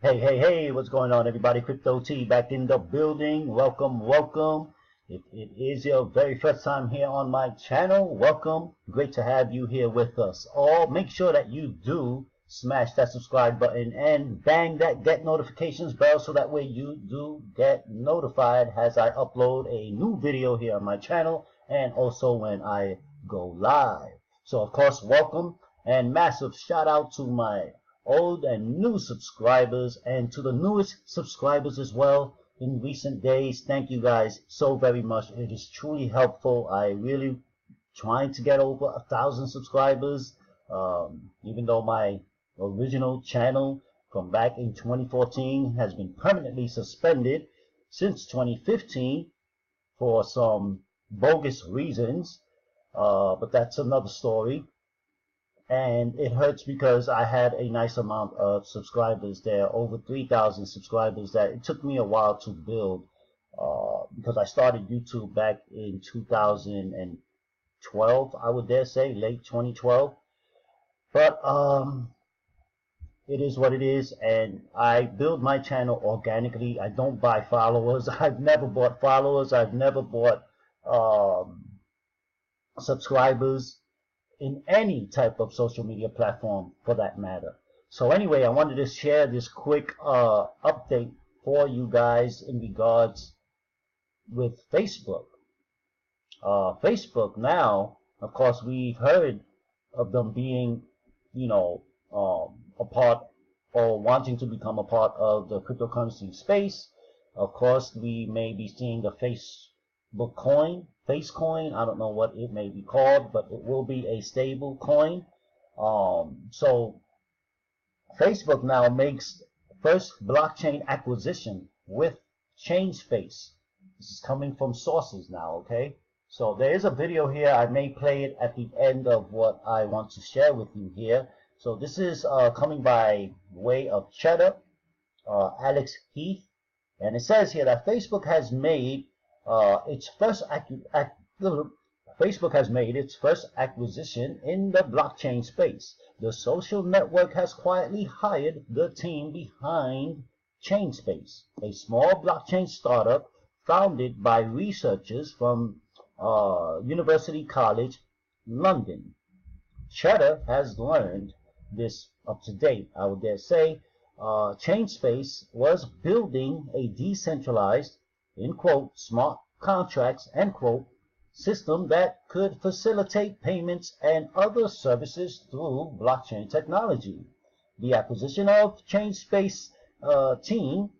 Hey, what's going on, everybody? Crypto T back in the building. Welcome. If it is your very first time here on my channel, welcome. Great to have you here with us all. Make sure that you do smash that subscribe button and bang that get notifications bell so that way you do get notified as I upload a new video here on my channel and also when I go live. So, of course, welcome and massive shout out to my old and new subscribers and to the newest subscribers as well in recent days. Thank you guys so very much. It is truly helpful. I really trying to get over 1,000 subscribers, even though my original channel from back in 2014 has been permanently suspended since 2015 for some bogus reasons, but that's another story. And it hurts because I had a nice amount of subscribers there, over 3,000 subscribers that it took me a while to build, because I started YouTube back in 2012, I would dare say, late 2012. But it is what it is, and I build my channel organically. I don't buy followers. I've never bought followers. I've never bought subscribers in any type of social media platform for that matter. So anyway, I wanted to share this quick update for you guys in regards with Facebook. Facebook now, of course, we've heard of them being, a part or wanting to become a part of the cryptocurrency space. Of course, we may be seeing the Facebook coin, Facecoin, I don't know what it may be called, but it will be a stable coin. So Facebook now makes first blockchain acquisition with ChangeSpace. This is coming from sources now, okay? So there is a video here. I may play it at the end of what I want to share with you here. So this is coming by way of Cheddar, Alex Heath, and it says here that Facebook has made its first acquisition in the blockchain space. The social network has quietly hired the team behind ChangeSpace, a small blockchain startup founded by researchers from University College London. Cheddar has learned this up to date, I would dare say. ChangeSpace was building a decentralized, in quote, smart contracts, end quote, system that could facilitate payments and other services through blockchain technology. The acquisition of ChangeSpace team,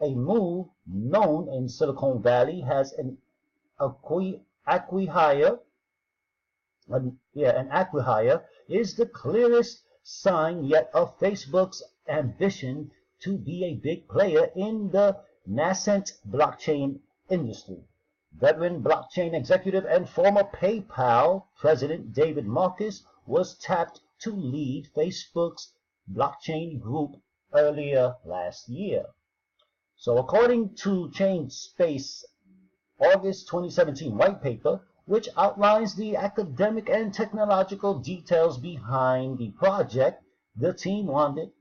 a move known in Silicon Valley as an acqui-hire, is the clearest sign yet of Facebook's ambition to be a big player in the nascent blockchain industry. Veteran blockchain executive and former PayPal president David Marcus was tapped to lead Facebook's blockchain group earlier last year. So according to ChangeSpace August 2017 white paper, which outlines the academic and technological details behind the project, the team wanted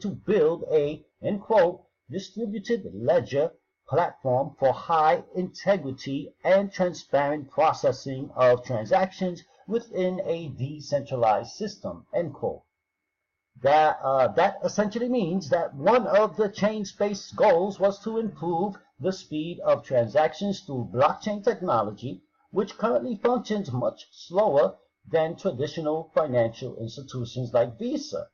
to build a, end quote, distributed ledger platform for high integrity and transparent processing of transactions within a decentralized system, end quote. That essentially means that one of the ChangeSpace goals was to improve the speed of transactions through blockchain technology, which currently functions much slower than traditional financial institutions like Visa.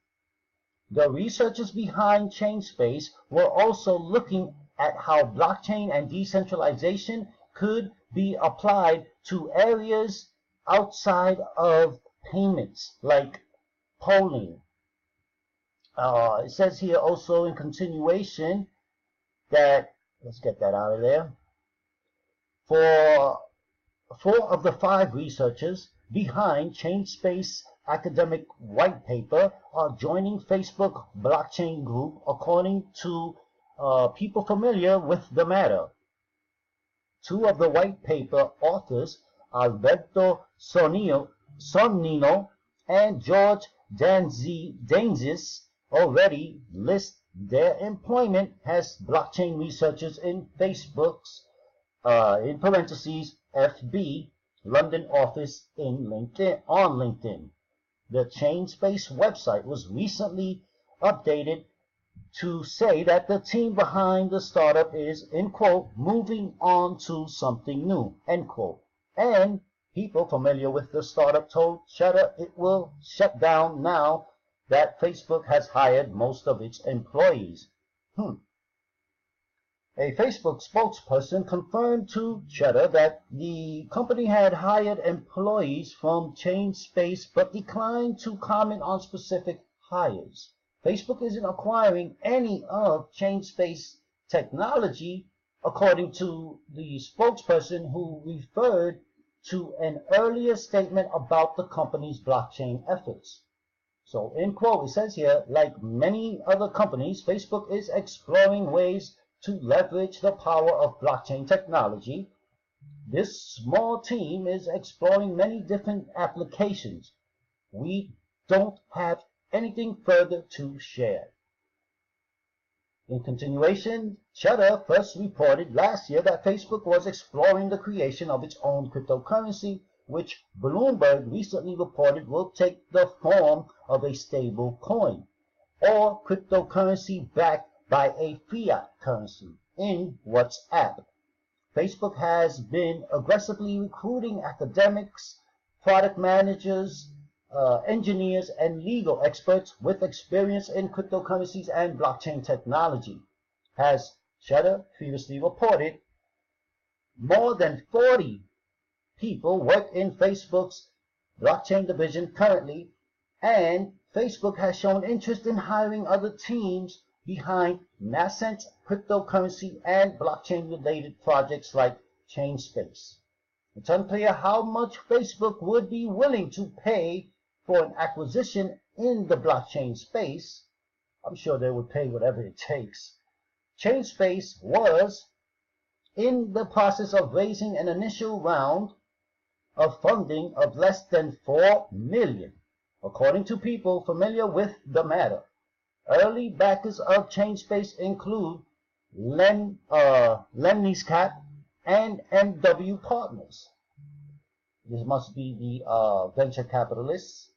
The researchers behind ChangeSpace were also looking at how blockchain and decentralization could be applied to areas outside of payments, like polling. It says here also in continuation that, let's get that out of there, for 4 of the 5 researchers behind ChangeSpace academic white paper are joining Facebook blockchain group, according to people familiar with the matter. 2 of the white paper authors, Alberto Sonnino and George Danzis, already list their employment as blockchain researchers in Facebook's, in parentheses, FB, London office on LinkedIn. The ChainSpace website was recently updated to say that the team behind the startup is, end quote, moving on to something new, end quote. And people familiar with the startup told Cheddar it will shut down now that Facebook has hired most of its employees. A Facebook spokesperson confirmed to Cheddar that the company had hired employees from ChainSpace but declined to comment on specific hires. Facebook isn't acquiring any of ChainSpace technology, according to the spokesperson who referred to an earlier statement about the company's blockchain efforts. So, in quote, it says here, like many other companies, Facebook is exploring ways to leverage the power of blockchain technology. This small team is exploring many different applications. We don't have anything further to share. In continuation, Cheddar first reported last year that Facebook was exploring the creation of its own cryptocurrency, which Bloomberg recently reported will take the form of a stable coin, or cryptocurrency backed by a fiat currency in WhatsApp. Facebook has been aggressively recruiting academics, product managers, engineers, and legal experts with experience in cryptocurrencies and blockchain technology. As Cheddar previously reported, more than 40 people work in Facebook's blockchain division currently, and Facebook has shown interest in hiring other teams behind nascent cryptocurrency and blockchain-related projects like ChainSpace. It's unclear how much Facebook would be willing to pay for an acquisition in the blockchain space. I'm sure they would pay whatever it takes. ChainSpace was in the process of raising an initial round of funding of less than $4 million, according to people familiar with the matter. Early backers of ChainSpace include Lemniscap and MW Partners. This must be the venture capitals,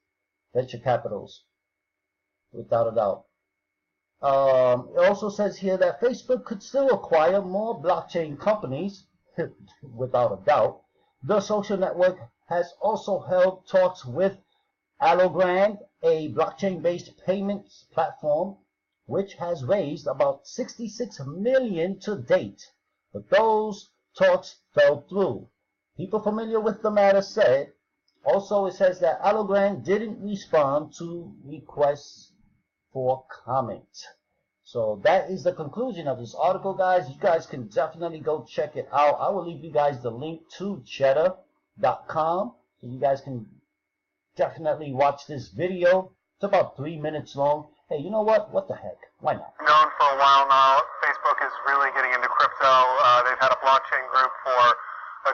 without a doubt. It also says here that Facebook could still acquire more blockchain companies, without a doubt. The social network has also held talks with Algorand, a blockchain-based payments platform, which has raised about $66 million to date. But those talks fell through. People familiar with the matter said, also it says that Algorand didn't respond to requests for comment. So that is the conclusion of this article, guys. You guys can definitely go check it out. I will leave you guys the link to cheddar.com so you guys can definitely watch this video. It's about 3 minutes long. Hey, you know what? What the heck? Why not? Known for a while now, Facebook is really getting into crypto. They've had a blockchain group for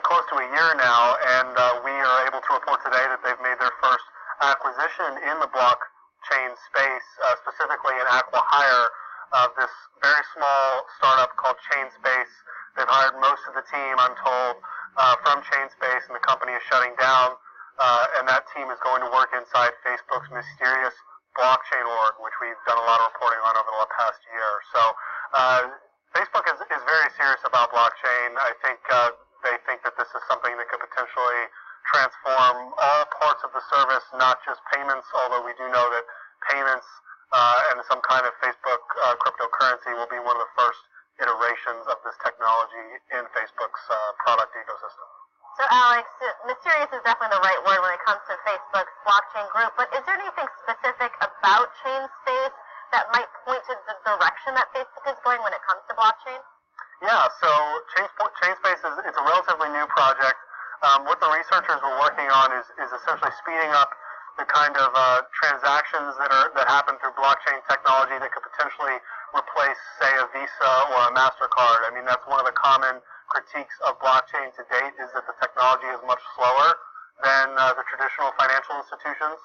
close to a year now, and we are able to report today that they've made their first acquisition in the blockchain space, specifically an acqui-hire of this very small startup called ChainSpace. They've hired most of the team, I'm told, from ChainSpace, and the company is shutting down. And that team is going to work inside Facebook's mysterious blockchain org, which we've done a lot of reporting on over the past year. So Facebook is very serious about blockchain. I think they think that this is something that could potentially transform all parts of the service, not just payments, although we do know that payments and some kind of Facebook cryptocurrency will be one of the first iterations of this technology in Facebook's product ecosystem. So, Alex, mysterious is definitely the right word when it comes to Facebook's blockchain group, but is there anything specific about ChainSpace that might point to the direction that Facebook is going when it comes to blockchain? Yeah, so ChainSpace it's a relatively new project. What the researchers were working on is essentially speeding up the kind of transactions that happen through blockchain technology that could potentially replace, say, a Visa or a MasterCard. I mean, that's one of the common critiques of blockchain to date, is that the technology is much slower than the traditional financial institutions.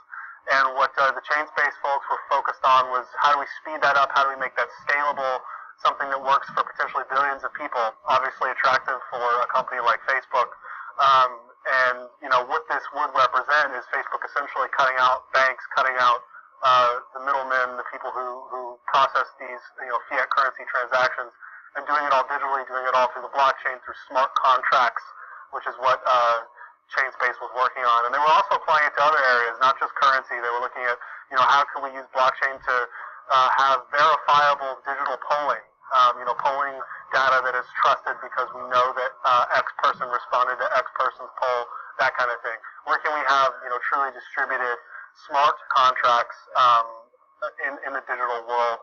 And what the chain space folks were focused on was how do we speed that up? How do we make that scalable, something that works for potentially billions of people, obviously attractive for a company like Facebook. And what this would represent is Facebook essentially cutting out banks, cutting out the middlemen, the people who process these fiat currency transactions, and doing it all digitally, doing it all through the blockchain, through smart contracts, which is what ChainSpace was working on. And they were also applying it to other areas, not just currency. They were looking at, how can we use blockchain to have verifiable digital polling, polling data that is trusted because we know that X person responded to X person's poll, that kind of thing. Where can we have, truly distributed smart contracts in the digital world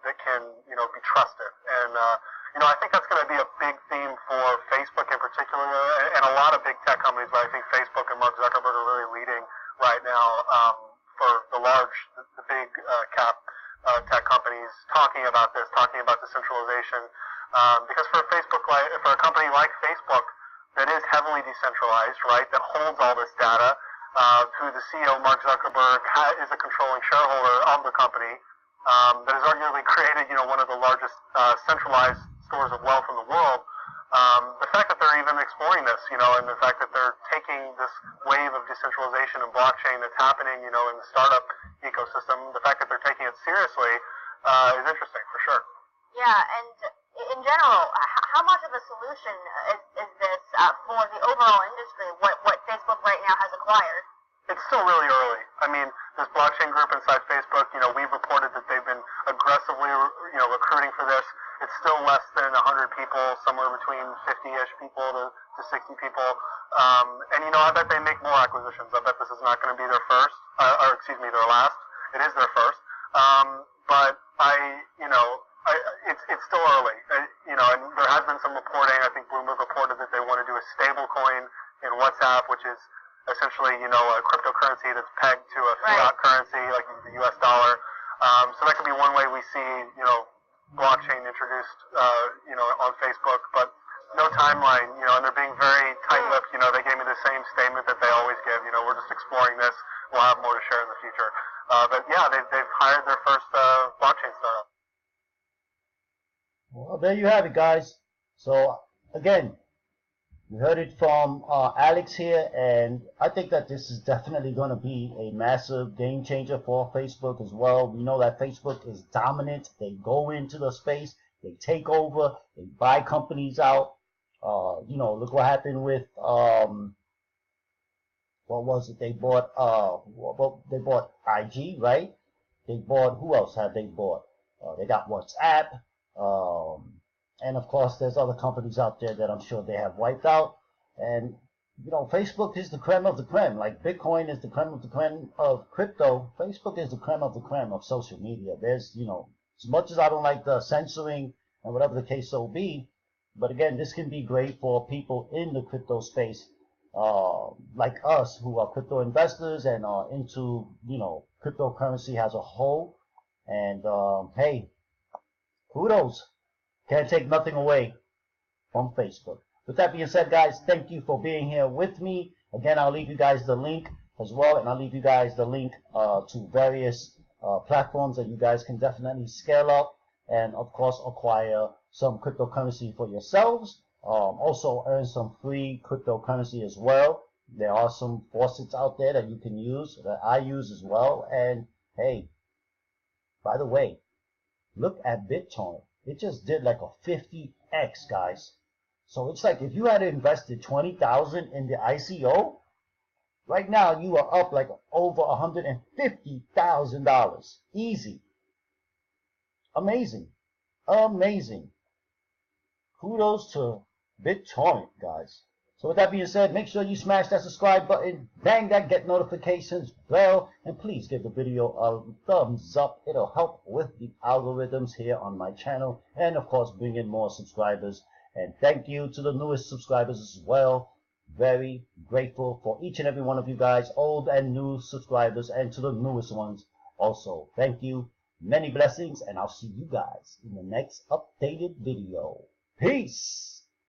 that can, be trusted? And, I think that's going to be a big theme for Facebook in particular, and a lot of big tech companies, but I think Facebook and Mark Zuckerberg are really leading right now for the big cap tech companies talking about this, talking about decentralization. Because for a company like Facebook that is heavily decentralized, right, that holds all this data, who the CEO, Mark Zuckerberg, is a controlling shareholder of the company, that has arguably created, one of the largest centralized stores of wealth in the world. The fact that they're even exploring this, and the fact that they're taking this wave of decentralization and blockchain that's happening, in the startup ecosystem, the fact that they're taking it seriously is interesting for sure. Yeah, and in general, how much of a solution is this for the overall industry, what Facebook right now has acquired? It's still really early. I mean, this blockchain group inside Facebook, we've reported that they've been aggressively, recruiting for this. It's still less than 100 people, somewhere between 50-ish people to 60 people. And, I bet they make more acquisitions. I bet this is not going to be their first, their last. It is their first. But it's still early. And there has been some reporting. I think Bloomberg reported that they want to do a stable coin in WhatsApp, which is essentially, a cryptocurrency that's pegged to a fiat currency, like the U.S. dollar. So that could be one way we see, blockchain introduced, on Facebook, but no timeline, and they're being very tight-lipped. They gave me the same statement that they always give. We're just exploring this. We'll have more to share in the future. But yeah, they've hired their first blockchain startup. Well, there you have it, guys. So again, we heard it from Alex here, and I think that this is definitely going to be a massive game changer for Facebook as well. We know that Facebook is dominant. They go into the space, they take over, they buy companies out. Look what happened with what was it? They bought they bought IG, right? They bought, who else have they bought? They got WhatsApp. And of course, there's other companies out there that I'm sure they have wiped out. And, Facebook is the creme of the creme. Like Bitcoin is the creme of the creme of crypto. Facebook is the creme of the creme of social media. There's, as much as I don't like the censoring and whatever the case so be, but again, this can be great for people in the crypto space, like us who are crypto investors and are into, cryptocurrency as a whole. And, hey, kudos. Can't take nothing away from Facebook. With that being said, guys, thank you for being here with me. Again, I'll leave you guys the link as well, and I'll leave you guys the link to various platforms that you guys can definitely scale up and, of course, acquire some cryptocurrency for yourselves. Also earn some free cryptocurrency as well. There are some faucets out there that you can use, that I use as well. And, hey, by the way, look at BitTorrent. It just did like a 50x, guys. So it's like if you had invested $20,000 in the ICO, right now you are up like over $150,000. Easy. Amazing. Amazing. Kudos to BitTorrent, guys. So with that being said, make sure you smash that subscribe button, bang that get notifications bell, and please give the video a thumbs up. It'll help with the algorithms here on my channel, and of course bring in more subscribers. And thank you to the newest subscribers as well. Very grateful for each and every one of you guys, old and new subscribers, and to the newest ones also. Thank you. Many blessings, and I'll see you guys in the next updated video. Peace!